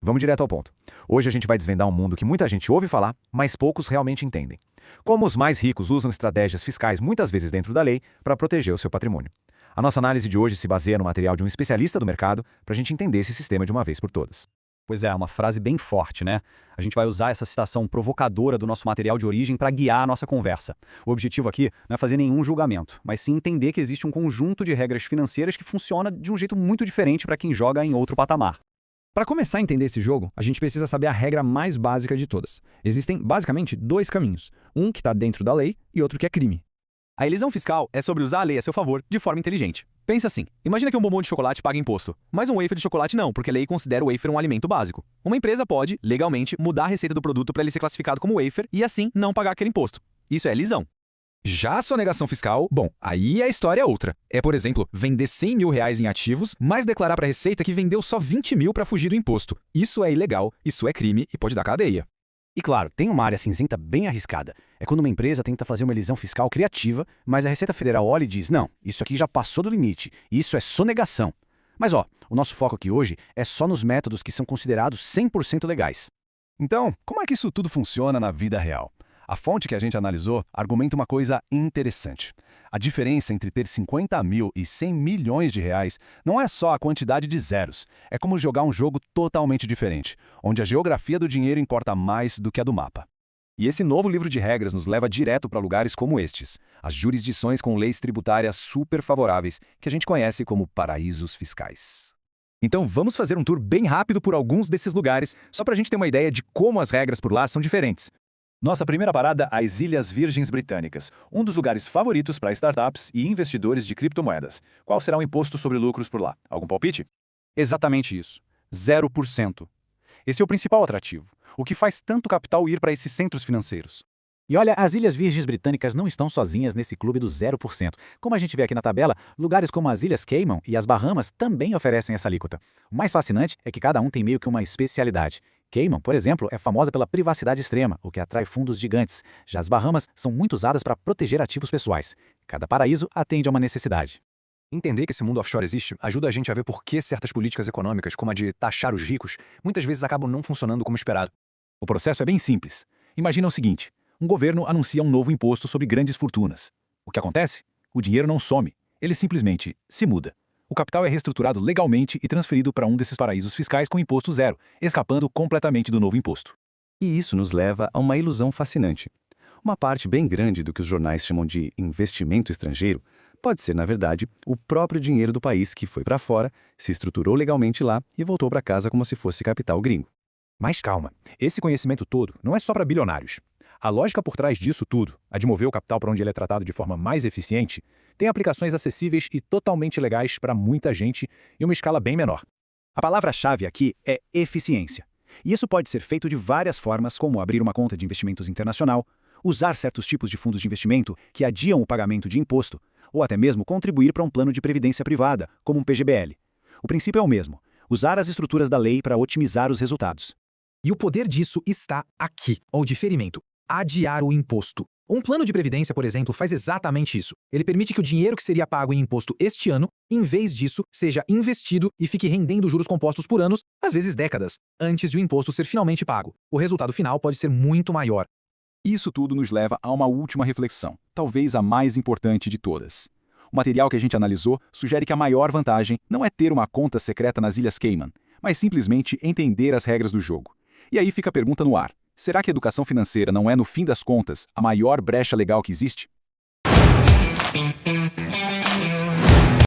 Vamos direto ao ponto. Hoje a gente vai desvendar um mundo que muita gente ouve falar, mas poucos realmente entendem. Como os mais ricos usam estratégias fiscais muitas vezes dentro da lei para proteger o seu patrimônio. A nossa análise de hoje se baseia no material de um especialista do mercado para a gente entender esse sistema de uma vez por todas. Pois é, uma frase bem forte, né? A gente vai usar essa citação provocadora do nosso material de origem para guiar a nossa conversa. O objetivo aqui não é fazer nenhum julgamento, mas sim entender que existe um conjunto de regras financeiras que funciona de um jeito muito diferente para quem joga em outro patamar. Para começar a entender esse jogo, a gente precisa saber a regra mais básica de todas. Existem basicamente dois caminhos, um que está dentro da lei e outro que é crime. A elisão fiscal é sobre usar a lei a seu favor de forma inteligente. Pensa assim, imagina que um bombom de chocolate paga imposto, mas um wafer de chocolate não, porque a lei considera o wafer um alimento básico. Uma empresa pode, legalmente, mudar a receita do produto para ele ser classificado como wafer e assim não pagar aquele imposto. Isso é elisão. Já a sonegação fiscal, bom, aí a história é outra. É, por exemplo, vender R$100 mil em ativos, mas declarar para a Receita que vendeu só 20 mil para fugir do imposto. Isso é ilegal, isso é crime e pode dar cadeia. E claro, tem uma área cinzenta bem arriscada. É quando uma empresa tenta fazer uma elisão fiscal criativa, mas a Receita Federal olha e diz, não, isso aqui já passou do limite, isso é sonegação. Mas o nosso foco aqui hoje é só nos métodos que são considerados 100% legais. Então, como é que isso tudo funciona na vida real? A fonte que a gente analisou argumenta uma coisa interessante. A diferença entre ter 50 mil e 100 milhões de reais não é só a quantidade de zeros. É como jogar um jogo totalmente diferente, onde a geografia do dinheiro importa mais do que a do mapa. E esse novo livro de regras nos leva direto para lugares como estes, as jurisdições com leis tributárias super favoráveis, que a gente conhece como paraísos fiscais. Então vamos fazer um tour bem rápido por alguns desses lugares, só para a gente ter uma ideia de como as regras por lá são diferentes. Nossa primeira parada, as Ilhas Virgens Britânicas, um dos lugares favoritos para startups e investidores de criptomoedas. Qual será o imposto sobre lucros por lá? Algum palpite? Exatamente isso. 0%. Esse é o principal atrativo. O que faz tanto capital ir para esses centros financeiros? E olha, as Ilhas Virgens Britânicas não estão sozinhas nesse clube do 0%. Como a gente vê aqui na tabela, lugares como as Ilhas Cayman e as Bahamas também oferecem essa alíquota. O mais fascinante é que cada um tem meio que uma especialidade. Cayman, por exemplo, é famosa pela privacidade extrema, o que atrai fundos gigantes. Já as Bahamas são muito usadas para proteger ativos pessoais. Cada paraíso atende a uma necessidade. Entender que esse mundo offshore existe ajuda a gente a ver por que certas políticas econômicas, como a de taxar os ricos, muitas vezes acabam não funcionando como esperado. O processo é bem simples. Imagina o seguinte, um governo anuncia um novo imposto sobre grandes fortunas. O que acontece? O dinheiro não some, ele simplesmente se muda. O capital é reestruturado legalmente e transferido para um desses paraísos fiscais com imposto zero, escapando completamente do novo imposto. E isso nos leva a uma ilusão fascinante. Uma parte bem grande do que os jornais chamam de investimento estrangeiro pode ser, na verdade, o próprio dinheiro do país que foi para fora, se estruturou legalmente lá e voltou para casa como se fosse capital gringo. Mas calma, esse conhecimento todo não é só para bilionários. A lógica por trás disso tudo, a de mover o capital para onde ele é tratado de forma mais eficiente, tem aplicações acessíveis e totalmente legais para muita gente em uma escala bem menor. A palavra-chave aqui é eficiência. E isso pode ser feito de várias formas, como abrir uma conta de investimentos internacional, usar certos tipos de fundos de investimento que adiam o pagamento de imposto, ou até mesmo contribuir para um plano de previdência privada, como um PGBL. O princípio é o mesmo, usar as estruturas da lei para otimizar os resultados. E o poder disso está aqui, o diferimento. Adiar o imposto. Um plano de previdência, por exemplo, faz exatamente isso. Ele permite que o dinheiro que seria pago em imposto este ano, em vez disso, seja investido e fique rendendo juros compostos por anos, às vezes décadas, antes de o imposto ser finalmente pago. O resultado final pode ser muito maior. Isso tudo nos leva a uma última reflexão, talvez a mais importante de todas. O material que a gente analisou sugere que a maior vantagem não é ter uma conta secreta nas Ilhas Cayman, mas simplesmente entender as regras do jogo. E aí fica a pergunta no ar. Será que a educação financeira não é, no fim das contas, a maior brecha legal que existe?